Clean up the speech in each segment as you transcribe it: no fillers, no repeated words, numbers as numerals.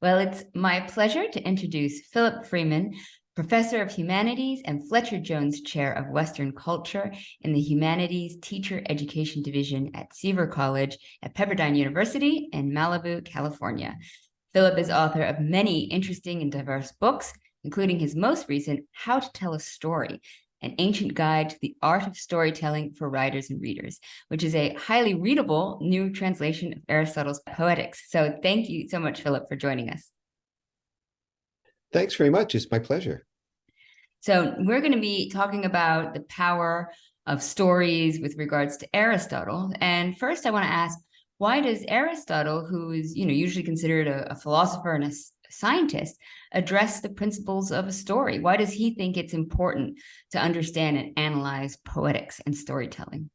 Well, it's my pleasure to introduce Philip Freeman, Professor of Humanities and Fletcher Jones Chair of Western Culture in the Humanities Teacher Education Division at Seaver College at Pepperdine University in Malibu, California. Philip is author of many interesting and diverse books, including his most recent, How to Tell a Story, an ancient guide to the art of storytelling for writers and readers, which is a highly readable new translation of Aristotle's Poetics. So thank you so much, Philip, for joining us. Thanks very much. It's my pleasure. So we're going to be talking about the power of stories with regards to Aristotle. And first, I want to ask, why does Aristotle, who is usually considered a philosopher and a scientist, address the principles of a story? Why does he think it's important to understand and analyze poetics and storytelling?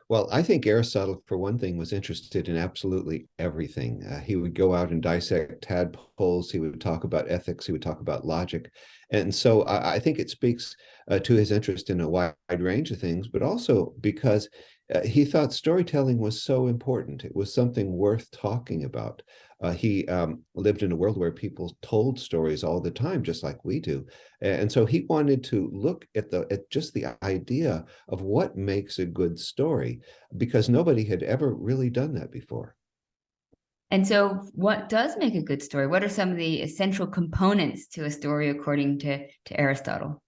Well, I think Aristotle, for one thing, was interested in absolutely everything. He would go out and dissect tadpoles. He would talk about ethics. He would talk about logic. And so I think it speaks to his interest in a wide range of things, but also because he thought storytelling was so important. It was something worth talking about. He lived in a world where people told stories all the time, just like we do. And so he wanted to look at just the idea of what makes a good story, because nobody had ever really done that before. And so, what does make a good story? What are some of the essential components to a story according to Aristotle?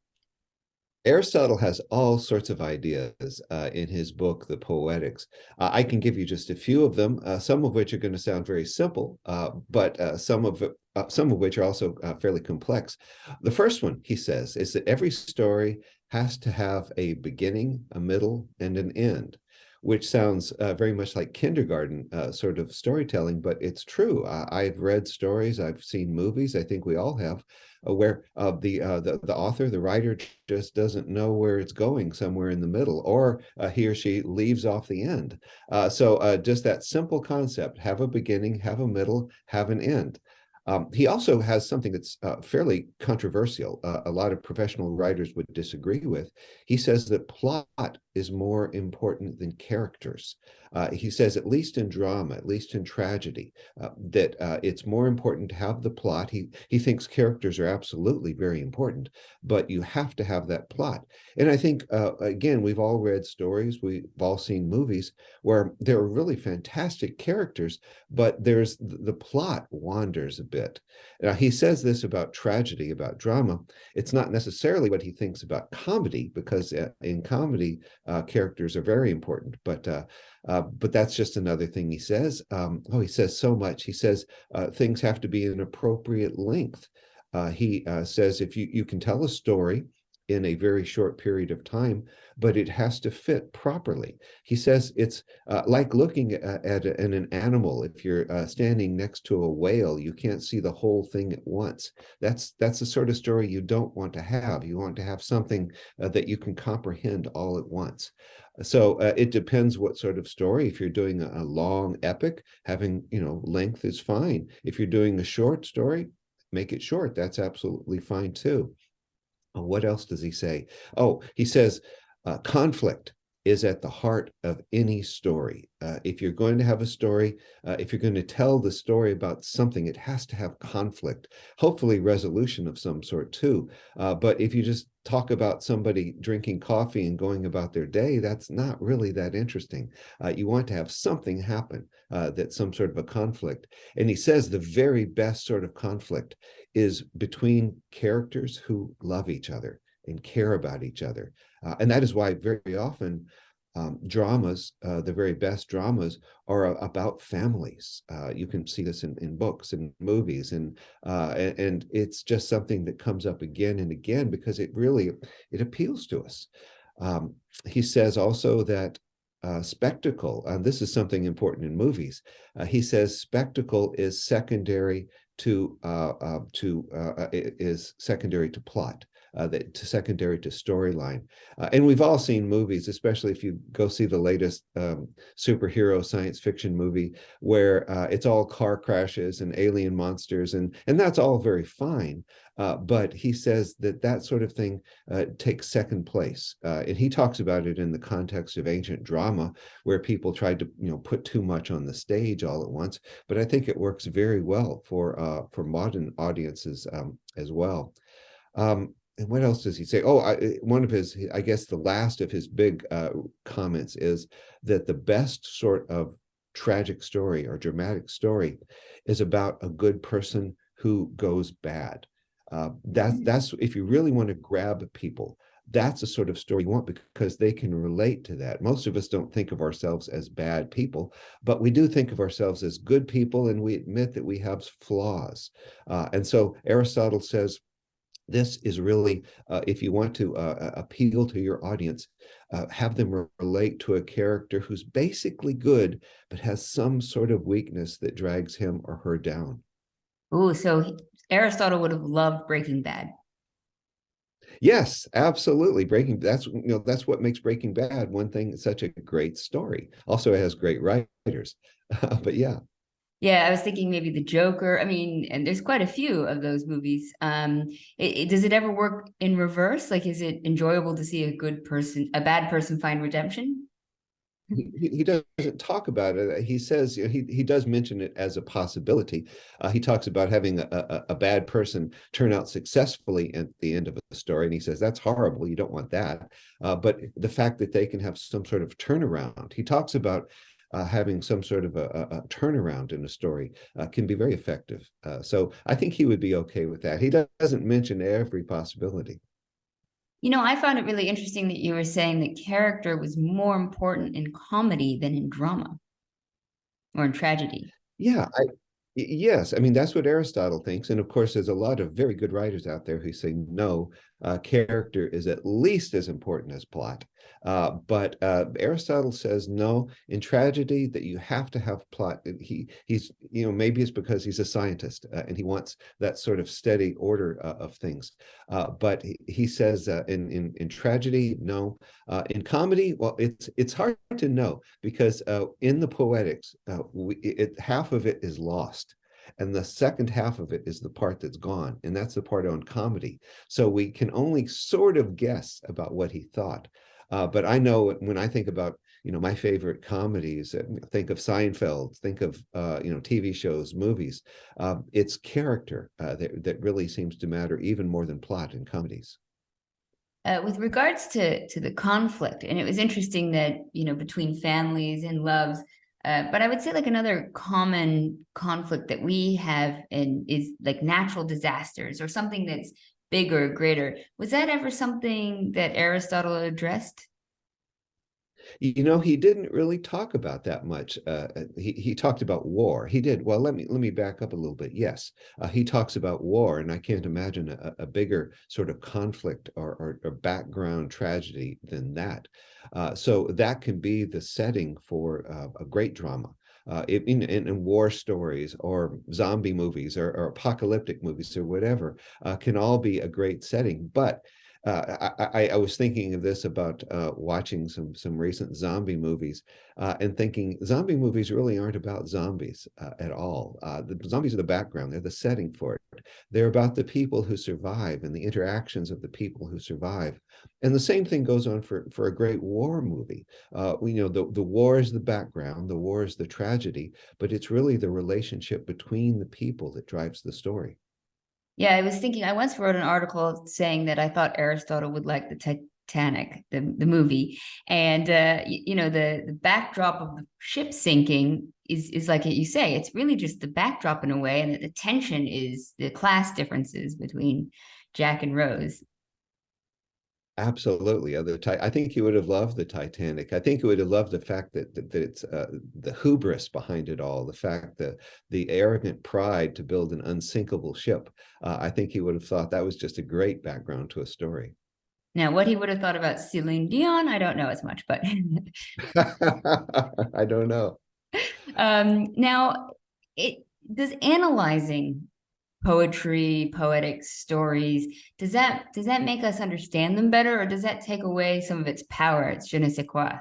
Aristotle has all sorts of ideas in his book, The Poetics. I can give you just a few of them, some of which are going to sound very simple, but some of which are also fairly complex. The first one, he says, is that every story has to have a beginning, a middle, and an end, which sounds very much like kindergarten sort of storytelling, but it's true. I've read stories, I've seen movies, I think we all have, where the author, the writer, just doesn't know where it's going somewhere in the middle, or he or she leaves off the end. So just that simple concept: have a beginning, have a middle, have an end. He also has something that's fairly controversial. A lot of professional writers would disagree with. He says that plot is more important than characters. He says, at least in drama, at least in tragedy, that it's more important to have the plot. He thinks characters are absolutely very important, but you have to have that plot. And I think, again, we've all read stories, we've all seen movies where there are really fantastic characters, but the plot wanders a bit. Now, he says this about tragedy, about drama. It's not necessarily what he thinks about comedy, because in comedy, characters are very important, but that's just another thing he says. He says so much. He says things have to be an appropriate length. He says if you can tell a story in a very short period of time, but it has to fit properly. He says it's like looking at an animal. If you're standing next to a whale, you can't see the whole thing at once. That's the sort of story you don't want to have. You want to have something that you can comprehend all at once. So it depends what sort of story. If you're doing a long epic, having length is fine. If you're doing a short story, make it short. That's absolutely fine too. What else does he say? Oh, he says conflict is at the heart of any story. If you're going to have a story, if you're going to tell the story about something, it has to have conflict, hopefully resolution of some sort too. But if you just talk about somebody drinking coffee and going about their day, that's not really that interesting. You want to have something happen, that's some sort of a conflict. And he says the very best sort of conflict is between characters who love each other and care about each other. And that is why very often dramas, the very best dramas, are about families. You can see this in books and movies, and it's just something that comes up again and again because it appeals to us. He says also that spectacle, and this is something important in movies. He says spectacle is secondary to plot. that secondary to storyline. And we've all seen movies, especially if you go see the latest superhero science fiction movie, where it's all car crashes and alien monsters, and that's all very fine. But he says that that sort of thing takes second place, and he talks about it in the context of ancient drama, where people tried to put too much on the stage all at once. But I think it works very well for modern audiences as well. And what else does he say? Oh, one of his, I guess, the last of his big comments is that the best sort of tragic story or dramatic story is about a good person who goes bad. That's if you really want to grab people, that's the sort of story you want, because they can relate to that. Most of us don't think of ourselves as bad people, but we do think of ourselves as good people, and we admit that we have flaws. And so Aristotle says, this is really, if you want to appeal to your audience, have them relate to a character who's basically good, but has some sort of weakness that drags him or her down. Oh, so Aristotle would have loved Breaking Bad. Yes, absolutely. That's what makes Breaking Bad one thing, such a great story. Also, it has great writers. But yeah. Yeah, I was thinking maybe the Joker. I mean, and there's quite a few of those movies. Does it ever work in reverse? Like, is it enjoyable to see a bad person find redemption? He doesn't talk about it. He says, he does mention it as a possibility. He talks about having a bad person turn out successfully at the end of a story, and he says that's horrible. You don't want that. But the fact that they can have some sort of turnaround, he talks about having some sort of a turnaround in a story can be very effective. So I think he would be okay with that. He doesn't mention every possibility. I found it really interesting that you were saying that character was more important in comedy than in drama or in tragedy. Yeah, yes. I mean, that's what Aristotle thinks. And of course, there's a lot of very good writers out there who say, no, character is at least as important as plot. But Aristotle says, no, in tragedy, that you have to have plot. He's, maybe it's because he's a scientist and he wants that sort of steady order of things. But he says in tragedy, no. In comedy, well, it's hard to know, because in the poetics, half of it is lost. And the second half of it is the part that's gone. And that's the part on comedy. So we can only sort of guess about what he thought. But I know when I think about, my favorite comedies, think of Seinfeld, think of, TV shows, movies. It's character that really seems to matter even more than plot in comedies. With regards to the conflict, and it was interesting that between families and loves, but I would say like another common conflict that we have is like natural disasters or something that's bigger, greater. Was that ever something that Aristotle addressed? He didn't really talk about that much. He talked about war. He did. Well, let me back up a little bit. Yes, he talks about war, and I can't imagine a bigger sort of conflict or background tragedy than that. So that can be the setting for a great drama. In war stories or zombie movies or apocalyptic movies or whatever, can all be a great setting. But I was thinking of this about watching some recent zombie movies, and thinking zombie movies really aren't about zombies at all. The zombies are the background; they're the setting for it. They're about the people who survive and the interactions of the people who survive. And the same thing goes on for a great war movie. The war is the background, the war is the tragedy, but it's really the relationship between the people that drives the story. Yeah, I was thinking, I once wrote an article saying that I thought Aristotle would like the Titanic, the movie. And, the backdrop of the ship sinking is like you say, it's really just the backdrop in a way. And the tension is the class differences between Jack and Rose. Absolutely. I think he would have loved the Titanic. I think he would have loved the fact that it's the hubris behind it all, the fact that the arrogant pride to build an unsinkable ship. I think he would have thought that was just a great background to a story. Now, what he would have thought about Celine Dion, I don't know as much, but I don't know. now it does analyzing poetry, poetic stories, does that make us understand them better, or does that take away some of its power, its je ne sais quoi?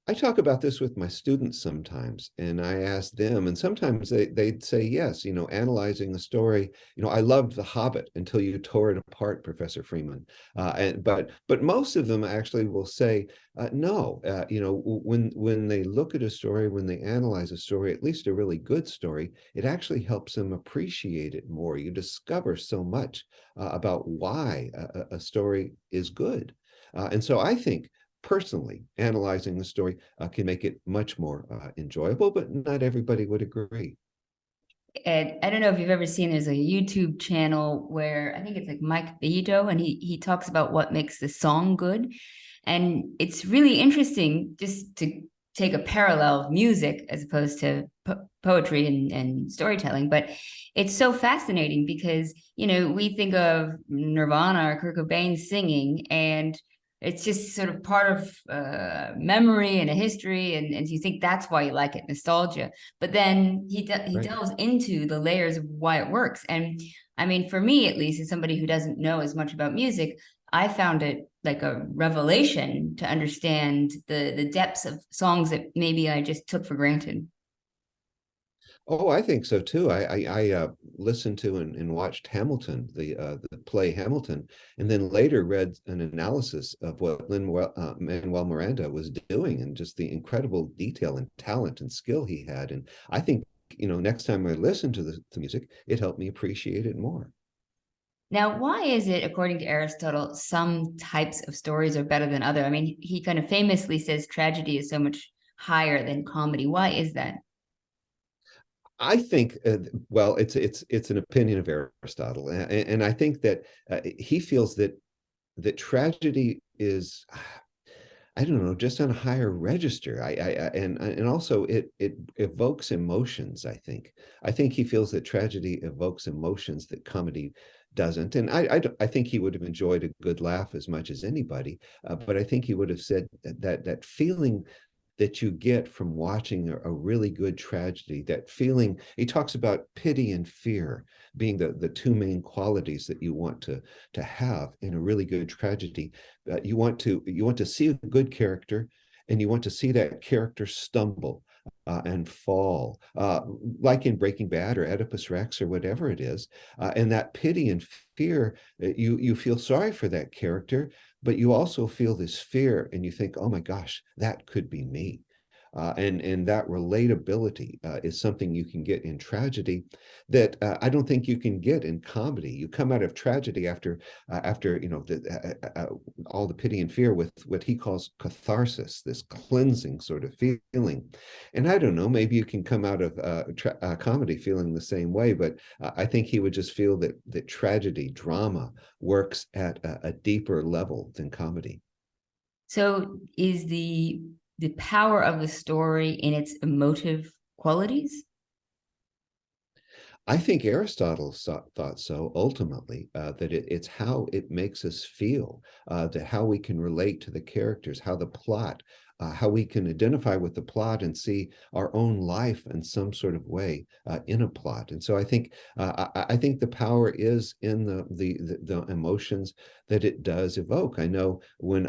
I talk about this with my students sometimes, and I ask them, and sometimes they'd say yes, analyzing a story. I loved The Hobbit until you tore it apart, Professor Freeman. But most of them actually will say no. When they look at a story, when they analyze a story, at least a really good story, it actually helps them appreciate it more. You discover so much about why a story is good. And so I think personally, analyzing the story can make it much more enjoyable, but not everybody would agree. And I don't know if you've ever seen, there's a YouTube channel where I think it's like Mike Beto, and he talks about what makes the song good. And it's really interesting just to take a parallel of music as opposed to poetry and storytelling. But it's so fascinating because, we think of Nirvana or Kurt Cobain singing, and it's just sort of part of memory and a history. And you think that's why you like it, nostalgia. But then he Right. delves into the layers of why it works. And I mean, for me, at least, as somebody who doesn't know as much about music, I found it like a revelation to understand the depths of songs that maybe I just took for granted. Oh, I think so too. I listened to and watched Hamilton, the play Hamilton, and then later read an analysis of what Lin-Manuel Miranda was doing, and just the incredible detail and talent and skill he had. And I think, next time I listen to the music, it helped me appreciate it more. Now, why is it, according to Aristotle, some types of stories are better than other? I mean, he kind of famously says tragedy is so much higher than comedy. Why is that? I think, well, it's an opinion of Aristotle, and I think that he feels that tragedy is, I don't know, just on a higher register. And also it evokes emotions. I think he feels that tragedy evokes emotions that comedy doesn't. And I think he would have enjoyed a good laugh as much as anybody. But I think he would have said that feeling that you get from watching a really good tragedy, that feeling. He talks about pity and fear being the two main qualities that you want to have in a really good tragedy. You want to see a good character, and you want to see that character stumble and fall, like in Breaking Bad or Oedipus Rex or whatever it is. And that pity and fear, you feel sorry for that character, but you also feel this fear, and you think, oh my gosh, that could be me. And that relatability is something you can get in tragedy that I don't think you can get in comedy. You come out of tragedy after all the pity and fear with what he calls catharsis, this cleansing sort of feeling. And I don't know, maybe you can come out of comedy feeling the same way, but I think he would just feel that tragedy, drama, works at a deeper level than comedy. So is the power of the story in its emotive qualities? I think Aristotle thought so ultimately, that it's how it makes us feel, that how we can relate to the characters, how the plot, how we can identify with the plot and see our own life in some sort of way in a plot. And so I think the power is in the emotions that it does evoke. I know when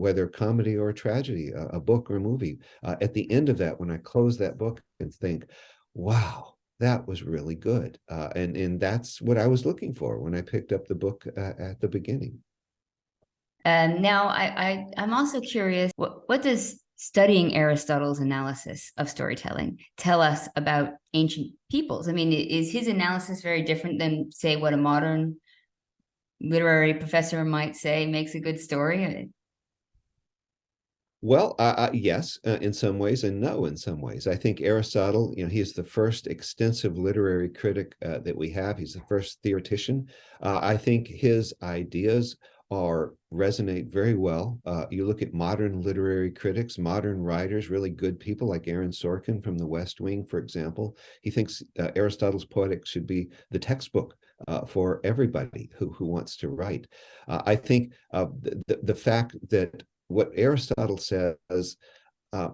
whether comedy or tragedy, a book or a movie, at the end of that, when I close that book and think, wow, that was really good. And that's what I was looking for when I picked up the book at the beginning. Now, I'm also curious, what does studying Aristotle's analysis of storytelling tell us about ancient peoples? I mean, is his analysis very different than, say, what a modern literary professor might say makes a good story? Well, yes, in some ways, and no, in some ways. I think Aristotle, he is the first extensive literary critic that we have. He's the first theoretician. I think his ideas are resonate very well. You look at modern literary critics, modern writers, really good people like Aaron Sorkin from The West Wing, for example. He thinks Aristotle's Poetics should be the textbook for everybody who wants to write. I think the fact that what Aristotle says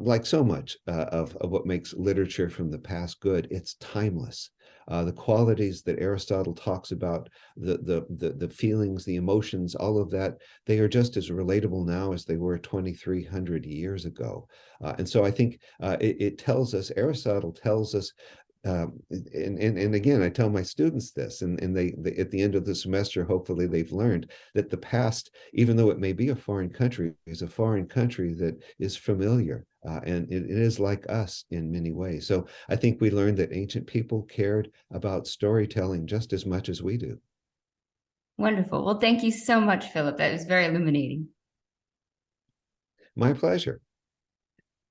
like so much of what makes literature from the past good, it's timeless. The qualities that Aristotle talks about, the feelings, the emotions, all of that, they are just as relatable now as they were 2,300 years ago. And so I think it tells us, Aristotle tells us, and again, I tell my students this, and they at the end of the semester, hopefully they've learned that the past, even though it may be a foreign country, is a foreign country that is familiar, and it is like us in many ways. So I think we learned that ancient people cared about storytelling just as much as we do. Wonderful. Well, thank you so much, Philip. That was very illuminating. My pleasure.